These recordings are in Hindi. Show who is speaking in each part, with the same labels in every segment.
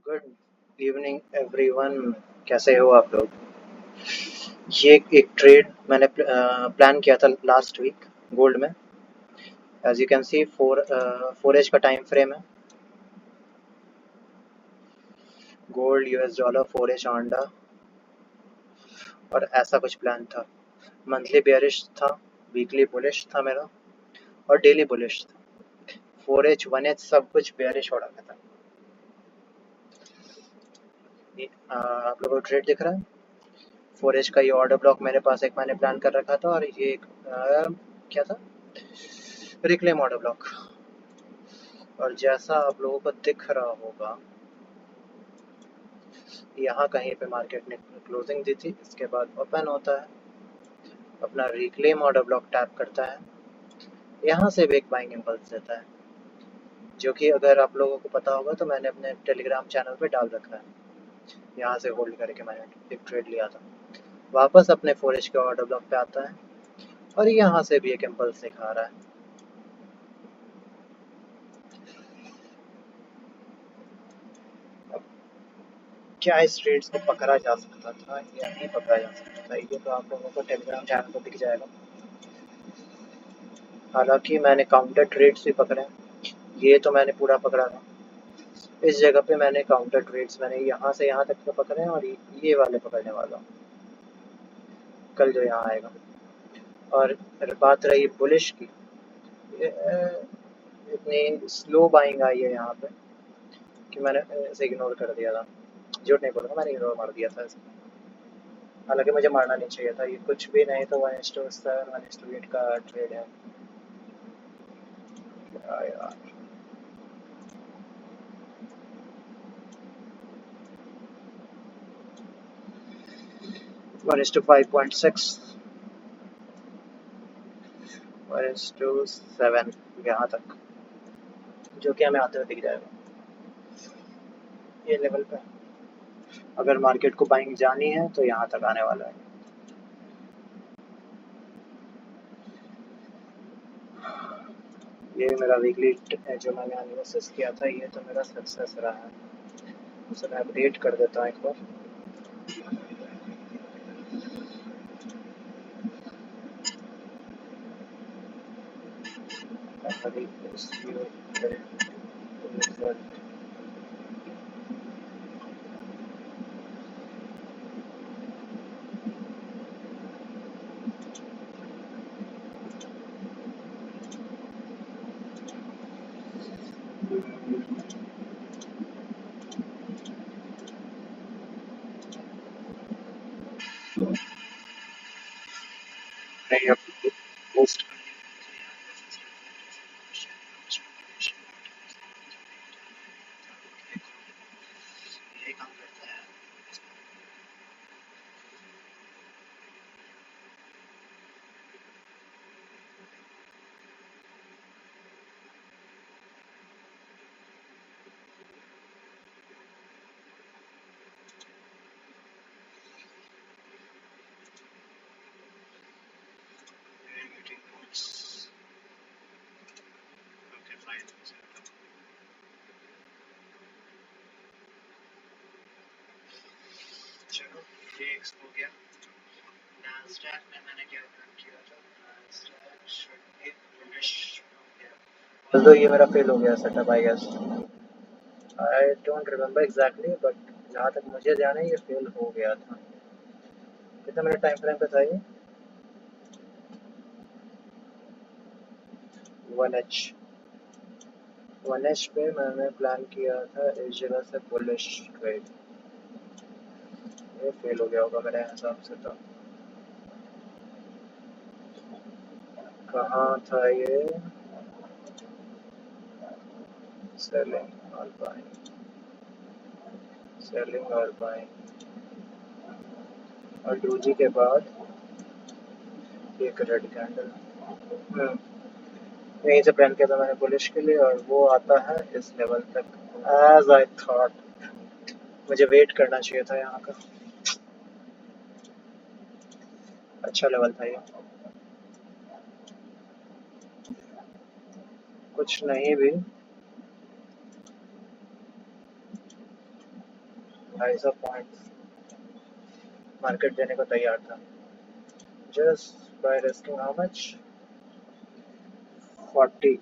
Speaker 1: Good evening everyone. कैसे हो आप लोग? ये एक ट्रेड मैंने प्लान किया था लास्ट वीक गोल्ड में। As you can see four H का टाइम फ्रेम है। गोल्ड यूएस डॉलर 4 एज आंडा और ऐसा कुछ प्लान था। मंथली बेयरिश था, वीकली बुलिश था मेरा और डेली बुलिश था। 4 एज 1 एज सब कुछ बेयरिश हो रखा था। आप लोगों को ट्रेड दिख रहा है? 4 एज का ये ऑर्डर ब्लॉक मेरे पास एक मैंने प्लान कर रखा था और ये एक क्या था, रिक्लेम ऑर्डर ब्लॉक। और जैसा आप लोगों को दिख रहा होगा, यहाँ कहीं पे मार्केट ने क्लोजिंग दी थी, इसके बाद ओपन होता है, अपना रिक्लेम ऑर्डर ब्लॉक टैप करता है, यहाँ से भी एक बाइंग इम्पल्स देता है, जो कि अगर आप लोगों को पता होगा तो मैंने अपने टेलीग्राम चैनल पे डाल रखा है। यहाँ से होल्ड करके मैंने एक ट्रेड लिया था, वापस अपने 4 एज के ऑर्डर ब्लॉक पे आता है और यहाँ से भी एक इम्पल्स दिखा रहा है। क्या इस ट्रेड्स को पकड़ा जा सकता था या नहीं पकड़ा जा सकता था, ये तो आप लोगों को टेलीग्राम चैनल पर दिख जाएगा। हालांकि मैंने काउंटर ट्रेड्स भी पकड़े हैं, ये तो मैंने पूरा पकड़ा था। इस जगह पे मैंने काउंटर ट्रेड्स मैंने यहाँ से यहाँ तक के पकड़े हैं और ये वाले पकड़ने वाला हूँ कल जो यहाँ आएगा। और बात रही बुलिश की, इतनी स्लो बाइंग आई है यहाँ पे कि मैंने इसे इग्नोर कर दिया था। झूठ नहीं बोलूँगा, मैंने इग्नोर मार दिया था इसे। हालांकि मुझे मारना नहीं चाहिए था, ये कुछ भी नहीं तो 1:7 1:8 का ट्रेड है। क्या यार, 1:5.6 1:7 यहाँ तक, जो कि हमें आते हुए दिख जाएगा ये लेवल पे। अगर मार्केट को बाइंग जानी है तो यहाँ तक आने वाला है। ये मेरा वीकली जो मैंने एनालिसिस किया था, ये तो मेरा सक्सेस रहा है। उसे मैं अपडेट कर देता हूँ एक बार। अभी नहीं, अब पोस्ट यही काम करता है। चलो, ये हो गया। नैस्डैक में मैंने क्या काम किया था, नैस्डैक शुड बी बुलिश हो गया। तो ये मेरा फेल हो गया setup, I guess. I don't remember exactly, but जहाँ तक मुझे ध्यान है ये फेल हो गया था। कितना मेरा टाइम फ्रेम पे था ये? 1H 1H पे मैंने प्लान किया था इस जगह से बुलिश ट्रेड। ये फेल हो गया होगा मेरे हिसाब से। तो कहाँ था ये? सेलिंग और बाइंग, सेलिंग और बाइंग और डोजी के बाद एक रेड कैंडल। यहीं से प्लान किया था मैंने बुलिश के लिए और वो आता है इस लेवल तक। एज आई थॉट, मुझे वेट करना चाहिए था यहाँ का। अच्छा लेवल था ये। कुछ नहीं भी 250 पॉइंट्स मार्केट देने को तैयार था, just by risking how much 40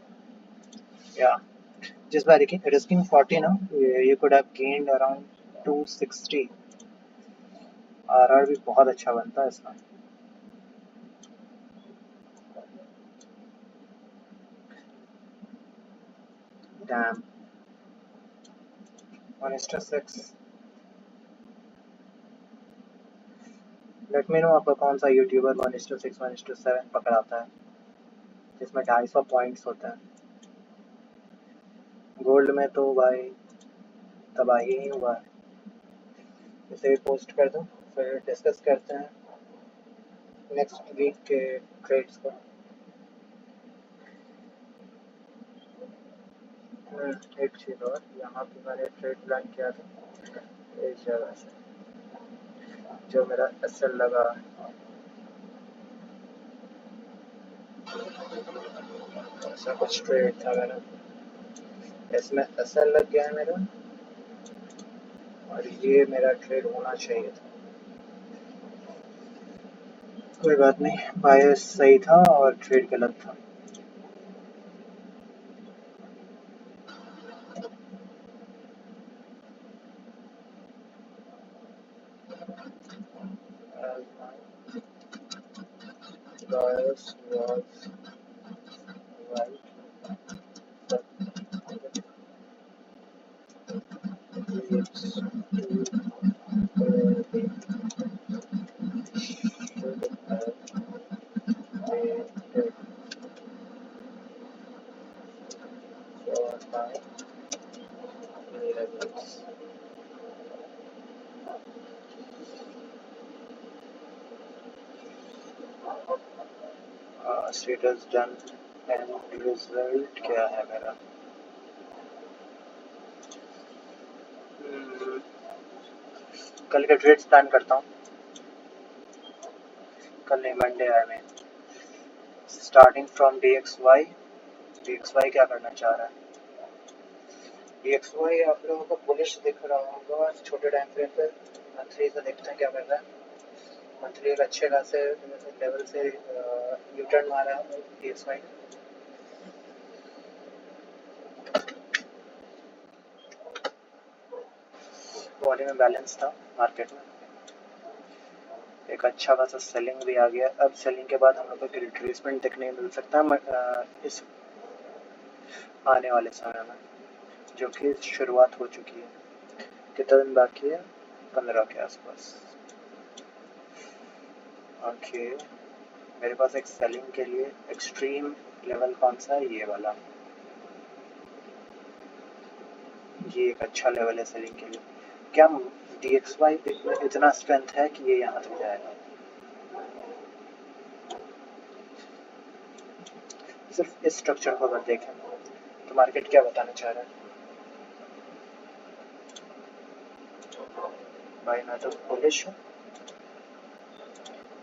Speaker 1: या जिस बार रिस्किंग 40 ना, you could have gained around 260। RR भी बहुत अच्छा बनता है इसका। डैम 1:6। लेट मी नो आपका कौन सा यूट्यूबर 1:6 1:7 पकड़ाता है जिसमें 250 पॉइंट्स होते हैं। गोल्ड में तो भाई तबाही ही हुआ है। इसे भी पोस्ट कर दूं, फिर डिस्कस करते हैं नेक्स्ट वीक के ट्रेड्स को। एक चीज़ और, यहाँ पे मैंने ट्रेड प्लान किया था इस जगह से, जो मेरा एसएल लगा, ऐसा कुछ ट्रेड था मेरा, इसमें एसएल लग गया है मेरा, और ये मेरा ट्रेड होना चाहिए था। कोई बात नहीं, बायस सही था और ट्रेड गलत था। Bias was right, but leads to the should have made it for my levels. Status done and result क्या है मेरा? कल के ट्रेड्स प्लान करता हूँ। कल नहीं, मंडे है मैं। Starting from DXY। DXY क्या करना चाह रहा है? DXY आप लोगों को बुलिश दिख रहा होगा छोटे टाइम फ्रेम पे। मंथली से देखते हैं क्या कर रहा है। मंथली एक अच्छे खासे लेवल से यू टर्न मारा है DXY। बॉडी में बैलेंस था मार्केट में, एक अच्छा खासा सेलिंग भी आ गया। अब सेलिंग के बाद हम लोग को रिट्रेसमेंट देखने मिल सकता है इस आने वाले समय में, जो कि शुरुआत हो चुकी है। कितना दिन बाकी है? 15 के आसपास। ओके, मेरे पास एक सेलिंग के लिए एक्सट्रीम लेवल कौन सा है? ये वाला। ये एक अच्छा लेवल है सेलिंग के लिए। क्या DXY में इतना स्ट्रेंथ है कि ये यहाँ तक जाएगा? सिर्फ इस स्ट्रक्चर को अगर देखें तो मार्केट क्या बताना चाह रहा है? भाई मैं तो बुलिश हूँ।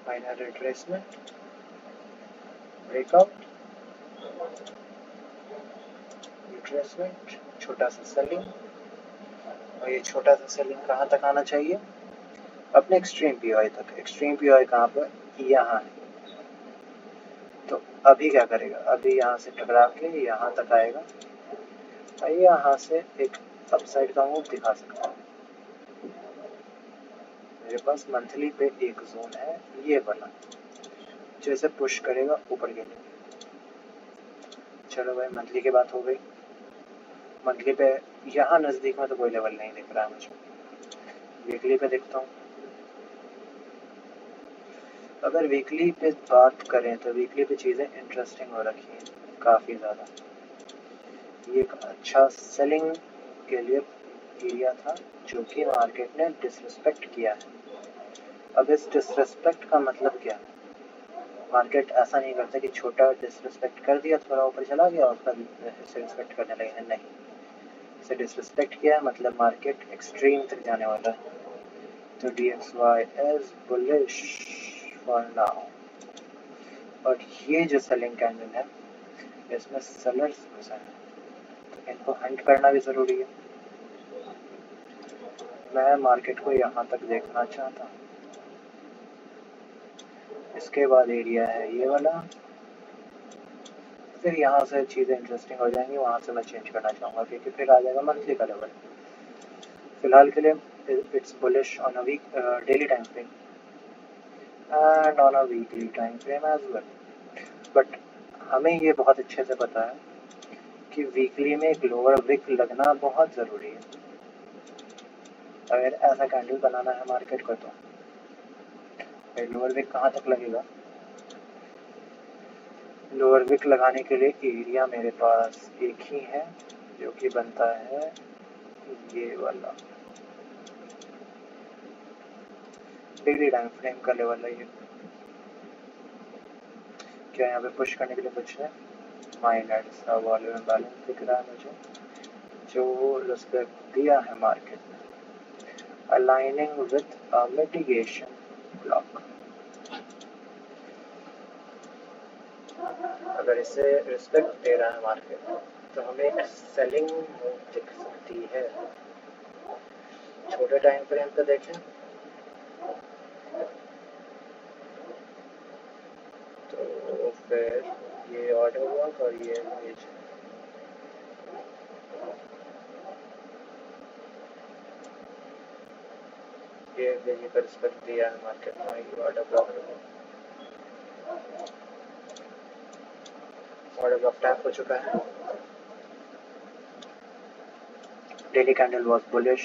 Speaker 1: माइनर रिट्रेसमेंट, ब्रेकआउट, रिट्रेसमेंट, छोटा सा सेलिंग, और ये छोटा सा सेलिंग कहाँ तक आना चाहिए? अपने एक्सट्रीम पीओआई तक। एक्सट्रीम पीओआई कहाँ पर? यहाँ है। तो अभी क्या करेगा? अभी यहाँ से टकरा के यहाँ तक आएगा, और यहाँ से एक अपसाइड का मूव दिखा सकता है। मेरे पास मंथली पे एक जोन है ये वाला, जो इसे पुश करेगा ऊपर के लिए। चलो भाई, मंथली की बात हो गई। मंथली पे यहाँ नज़दीक में तो कोई लेवल नहीं दिख रहा है मुझे। वीकली पे देखता हूँ। अगर वीकली पे बात करें तो वीकली पे चीज़ें इंटरेस्टिंग हो रखी हैं काफ़ी ज़्यादा। ये एक अच्छा सेलिंग के लिए एरिया था जो कि मार्केट ने डिसरिस्पेक्ट किया है। अब इस डिसरिस्पेक्ट का मतलब क्या है? मार्केट ऐसा नहीं करता कि छोटा डिसरिस्पेक्ट कर दिया, थोड़ा ऊपर चला गया और फिर इसे रिस्पेक्ट करने लगे हैं। नहीं, इसे डिसरिस्पेक्ट किया है मतलब मार्केट एक्सट्रीम तक जाने वाला है। तो DXY is bullish for now। और ये जो सेलिंग कैंडल है इसमें सेलर्स घुसे हैं, तो इनको हंट करना भी ज़रूरी है। मैं मार्केट को यहाँ तक देखना चाहता हूँ। इसके बाद एरिया है ये वाला, फिर यहाँ से चीज़ें इंटरेस्टिंग हो जाएंगी, वहाँ से मैं चेंज करना चाहूँगा क्योंकि फिर आ जाएगा मंथली का लेवल। फिलहाल के लिए it's bullish on a week daily time frame and on a weekly time frame as well, but हमें ये बहुत अच्छे से पता है कि वीकली में एक लोअर विक लगना बहुत ज़रूरी है। अगर ऐसा कैंडल बनाना है मार्केट को तो लोअर विक कहाँ तक लगेगा? लोअर विक लगाने के लिए एरिया मेरे पास एक ही है जो कि बनता है ये वाला डेली टाइम फ्रेम का लेवल है ये। क्या यहाँ पे पुश करने के लिए कुछ है? माइनर सा वॉल्यूम बैलेंस दिख रहा है मुझे जो रिस्पेक्ट दिया है मार्केट ने, aligning with a mitigation block. अगर इसे रिस्पेक्ट दे रहा है मार्केट तो हमें एक सेलिंग मूव दिख सकती है। छोटे टाइम फ्रेम पे देखें तो फिर ये ऑर्डर ब्लॉक और ये नीचे ये डेली पर रिस्पेक्ट दिया है मार्केट में, ये ऑर्डर ब्लॉक टैप हो चुका है। Daily candle was bullish.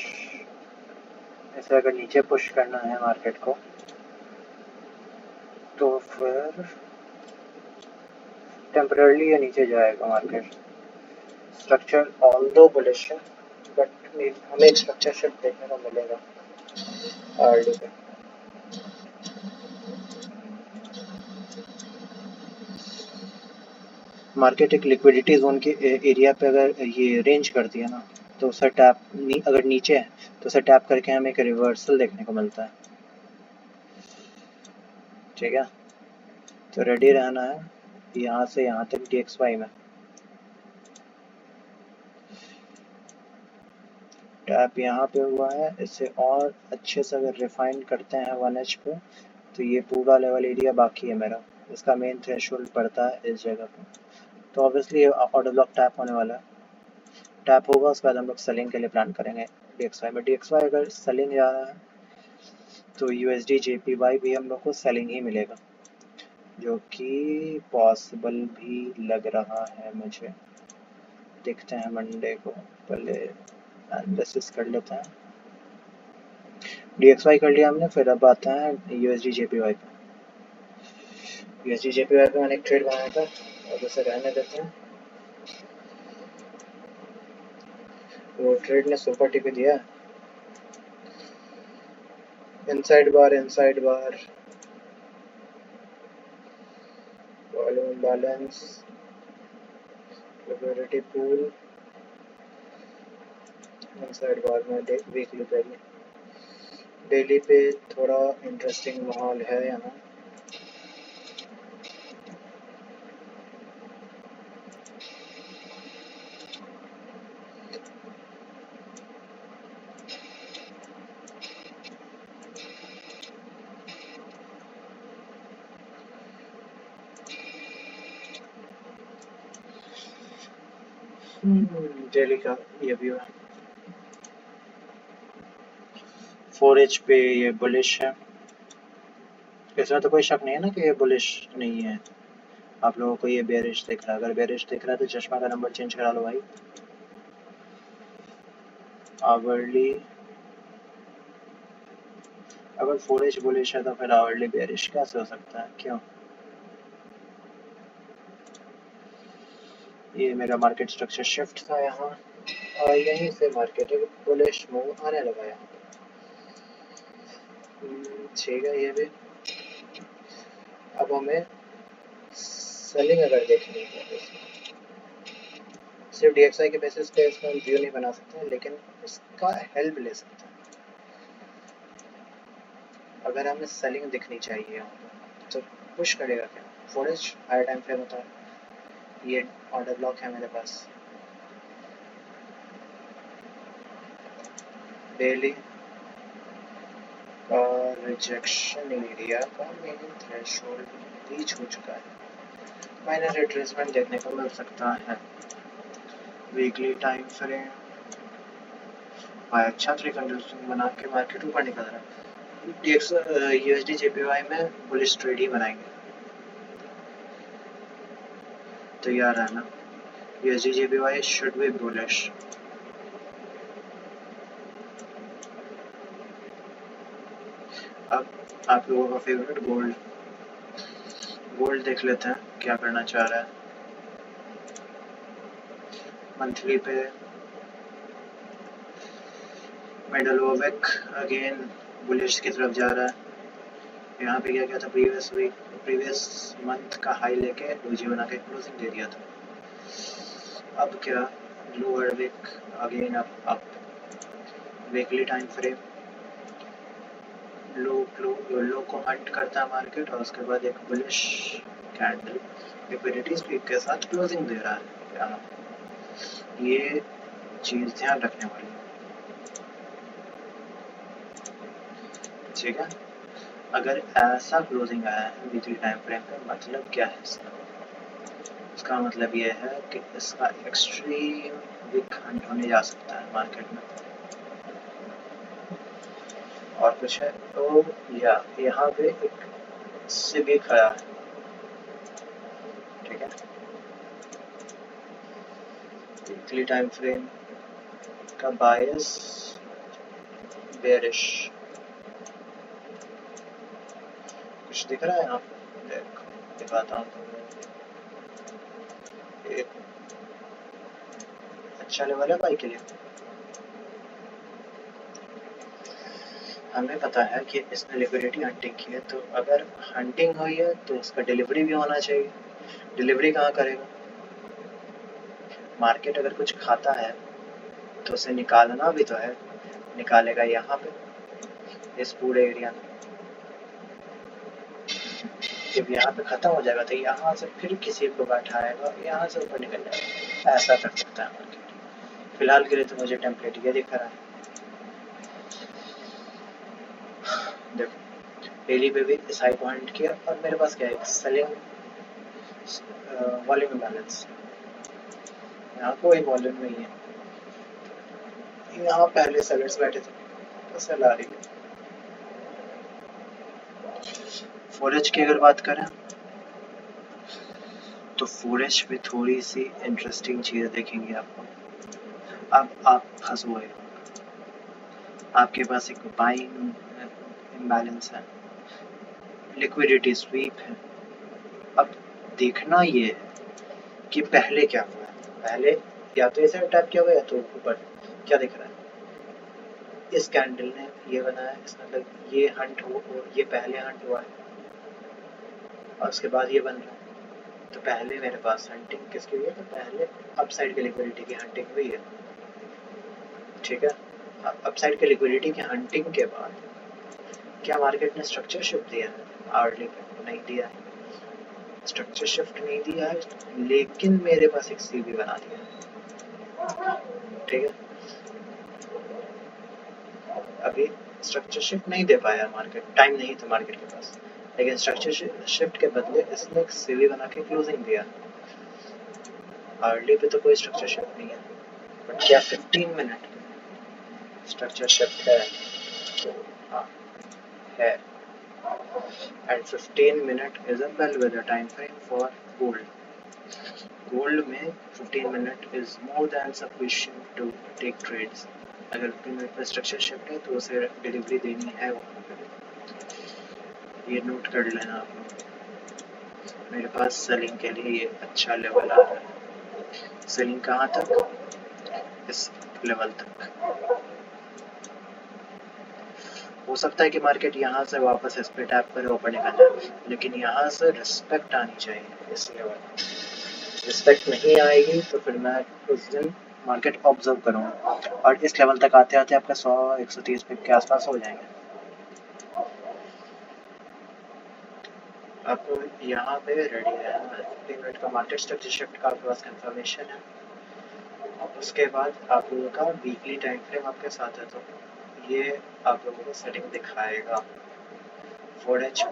Speaker 1: इसे अगर नीचे पुश करना है मार्केट को तो फिर टेम्पररी ये नीचे जाएगा मार्केट। स्ट्रक्चर ऑल्दो बुलिश है बट हमें एक स्ट्रक्चर शिफ्ट देखने को मिलेगा आरडी पे। मार्केट एक लिक्विडिटी जोन के एरिया पे अगर ये रेंज करती है ना तो उसे टैप अगर नीचे है तो उसे टैप करके हमें एक रिवर्सल देखने को मिलता है। ठीक है, तो रेडी रहना है यहाँ से यहाँ तक DXY में। टैप यहाँ पे हुआ है, इसे और अच्छे से अगर रिफाइन करते हैं 1H पे तो ये पूरा लेवल एरिया बाकी है मेरा, इसका मेन थ्रेशोल्ड पड़ता है इस जगह पे। तो ऑब्वियसली ऑर्डर ब्लॉक टैप होने वाला है, टैप होगा उसके बाद हम लोग सेलिंग के लिए प्लान करेंगे DXY में। DXY अगर सेलिंग जा रहा है तो USD JPY भी हम लोग को सेलिंग ही मिलेगा जो कि पॉसिबल भी लग रहा है मुझे। देखते हैं मंडे को, पहले एनालिसिस कर लेते हैं। DXY कर लिया हमने, फिर अब आता है USD JPY पे। USD JPY पे मैंने एक ट्रेड बनाया था और उसे रहने देते हैं। वो ट्रेड ने सुपर टिपी दिया, inside bar volume balance liquidity pool inside bar में वीकली पहले डेली पे थोड़ा इंटरेस्टिंग माहौल है यहाँ। डेली का ये भी है 4H पे ये बुलिश है, इसमें तो कोई शक नहीं है ना कि ये बुलिश नहीं है। आप लोगों को ये बेरिश दिख रहा है, अगर बेरिश दिख रहा है तो चश्मा का नंबर चेंज करा लो भाई। आवरली अगर 4H बुलिश है तो फिर आवरली बेरिश कैसे हो सकता है? क्यों? ये मेरा मार्केट स्ट्रक्चर शिफ्ट था यहाँ और यहीं से मार्केट बुलिश मूव आने लगा यहाँ। ठीक है, ये भी अब हमें सेलिंग अगर देखनी है तो सिर्फ DXY के बेसिस पे इसमें हम व्यू नहीं बना सकते हैं, लेकिन इसका हेल्प ले सकते हैं। अगर हमें सेलिंग दिखनी चाहिए तो पुश करेगा क्या? 4H हायर टाइम फ्रेम होता है, ये ऑर्डर ब्लॉक है मेरे पास। डेली और रिजेक्शन एरिया का मेन थ्रेशोल्ड रीच हो चुका है। माइनर रिट्रेसमेंट देखने को मिल सकता है। वीकली टाइम फ्रेम अच्छा 3 कंडीशन बना के मार्केट ऊपर निकल रहा है। यूएसडी जेपीवाई में बुलिश ट्रेड ही बनाएंगे, तैयार है ना। USD JPY should be bullish. अब आप लोगों का फेवरेट गोल्ड देख लेते हैं क्या करना चाह रहा है। मंथली पे मिडल ओवेक अगेन बुलिश की तरफ जा रहा है। यहाँ पे क्या था, प्रीवियस मंथ का हाई लेके डोजी बना के क्लोजिंग दे दिया था। अब क्या, lower wick again up weekly time frame low को हंट करता है मार्केट और उसके बाद एक बुलिश कैंडल लिक्विडिटी स्वीप के साथ क्लोजिंग दे रहा है। ये चीज ध्यान रखने वाली है, ठीक है। अगर ऐसा क्लोजिंग आया है वीकली टाइम फ्रेम पे, मतलब क्या है इसका मतलब ये है कि इसका एक्सट्रीम वीक हंट होने जा सकता है मार्केट में। और कुछ है तो यहाँ पे एक सिबी खड़ा है, ठीक है। वीकली टाइम फ्रेम का बायस बेरिश कुछ दिख रहा है यहाँ पे, देखो दिखाता हूँ। एक अच्छा लेवल है बाई के लिए। हमें पता है कि इसने लिक्विडिटी हंटिंग की है, तो अगर हंटिंग हुई है तो उसका डिलीवरी भी होना चाहिए। डिलीवरी कहाँ करेगा? मार्केट अगर कुछ खाता है तो उसे निकालना भी तो है, निकालेगा यहाँ पे इस पूरे एरिया में। जब यहाँ पे खत्म हो जाएगा तो यहाँ से फिर किसी को बैठाएगा, यहाँ से ऊपर निकल जाएगा। ऐसा कर सकता है मार्केट। फिलहाल के लिए तो मुझे टेम्पलेट ये दिख रहा है। देखो डेली पे भी इस हाई को हंट किया और मेरे पास क्या है, सेलिंग वॉल्यूम बैलेंस। यहाँ कोई वॉल्यूम नहीं है, यहाँ पहले सेलर्स बैठे थे तो सेल आ रही है। फॉरेज की अगर बात करें तो फॉरेज पे थोड़ी सी इंटरेस्टिंग चीज़ देखेंगे आपको। अब आप फंस गए, आपके पास एक बाइंग इम्बैलेंस है, लिक्विडिटी स्वीप है। अब देखना ये है कि पहले क्या हुआ है। पहले या तो ऐसे टैप किया हुआ या तो ऊपर क्या दिख रहा है, इस कैंडल ने ये बनाया, इस मतलब ये हंट हो, ये पहले हंट हुआ है और उसके बाद ये बन रहा है। तो पहले मेरे पास हंटिंग किसकी हुई है, तो पहले अपसाइड की लिक्विडिटी की हंटिंग हुई है, ठीक है। अपसाइड की लिक्विडिटी की हंटिंग के बाद क्या मार्केट ने स्ट्रक्चर शिफ्ट दिया है? आवर्ली पे नहीं दिया है, स्ट्रक्चर शिफ्ट नहीं दिया है, लेकिन मेरे पास एक सीबी बना दिया है, ठीक है। अभी स्ट्रक्चर शिफ्ट नहीं दे पाया मार्केट, टाइम नहीं था मार्केट के पास, लेकिन स्ट्रक्चर शिफ्ट के बदले इसने एक सीवी बना के क्लोजिंग दिया। आवर्ली पे तो कोई स्ट्रक्चर शिफ्ट नहीं है, बट क्या 15 मिनट स्ट्रक्चर शिफ्ट है? हाँ है। And 15 minute is a bellwether time frame for gold. Gold में 15 minute is more than sufficient to take trades. अगर 15 मिनट में स्ट्रक्चर शिफ्ट है तो उसे डिलीवरी देनी है वहाँ पे, ये नोट कर लेना आप लोग। मेरे पास सेलिंग के लिए ये अच्छा लेवल आ रहा है। सेलिंग कहाँ तक? इस लेवल तक। हो सकता है कि मार्केट यहाँ से वापस इस पे टैप करे ऊपर निकल जाए, लेकिन यहाँ से रिस्पेक्ट आनी चाहिए इस लेवल। रिस्पेक्ट नहीं आएगी तो फिर मैं उस दिन मार्केट ऑब्जर्व करूँगा और इस लेवल तक आते आते आपका 100-130 पिप के आसपास हो जाएंगे। आपको यहाँ पे रेडी है 15 मिनट का मार्केट स्ट्रक्चर शिफ्ट का आपके पास कंफर्मेशन है। उसके बाद आप लोगों का वीकली टाइम फ्रेम आपके साथ है, तो ये आप लोगों को सेटिंग दिखाएगा। 4H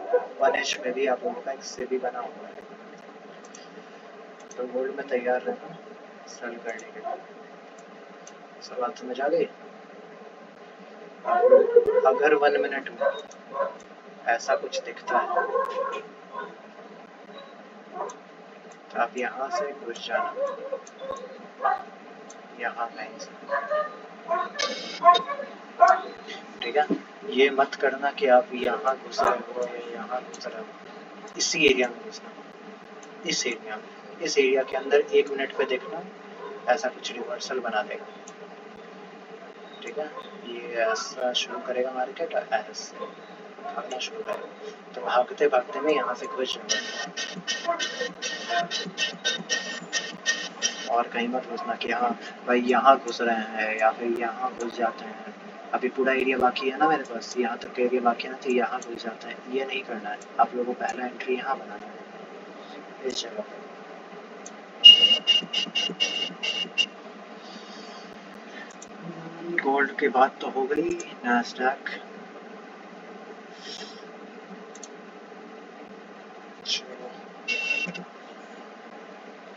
Speaker 1: 1H में भी आप लोगों का एक सेबी बना हुआ है, तो गोल्ड में तैयार रहना सेल करने के लिए। सब बात समझ आ गई। आप लोग अगर 1 मिनट में ऐसा कुछ दिखता है तो आप यहाँ से घुस जाना, यहाँ कहीं से, ठीक है। ये मत करना कि आप यहाँ घुस रहे हो या यहाँ घुस रहे हो, इसी एरिया में घुसना, इस एरिया में, इस एरिया के अंदर 1 मिनट पे देखना ऐसा कुछ रिवर्सल बना देगा, ठीक है। ये ऐसा शुरू करेगा मार्केट और ऐसे भागना शुरू करेगा, तो भागते भागते में यहाँ से घुस जाएगा और कहीं मत घुसना कि हाँ भाई यहाँ घुस रहे हैं या फिर यहाँ घुस जाते हैं, अभी पूरा एरिया बाकी है ना मेरे पास, यहाँ तक एरिया बाकी है ना, तो यहाँ घुस जाते हैं, ये नहीं करना है। आप लोगों को पहला एंट्री यहाँ बनाना है इस जगह पर। गोल्ड के बाद तो हो गई नैस्डैक। चलो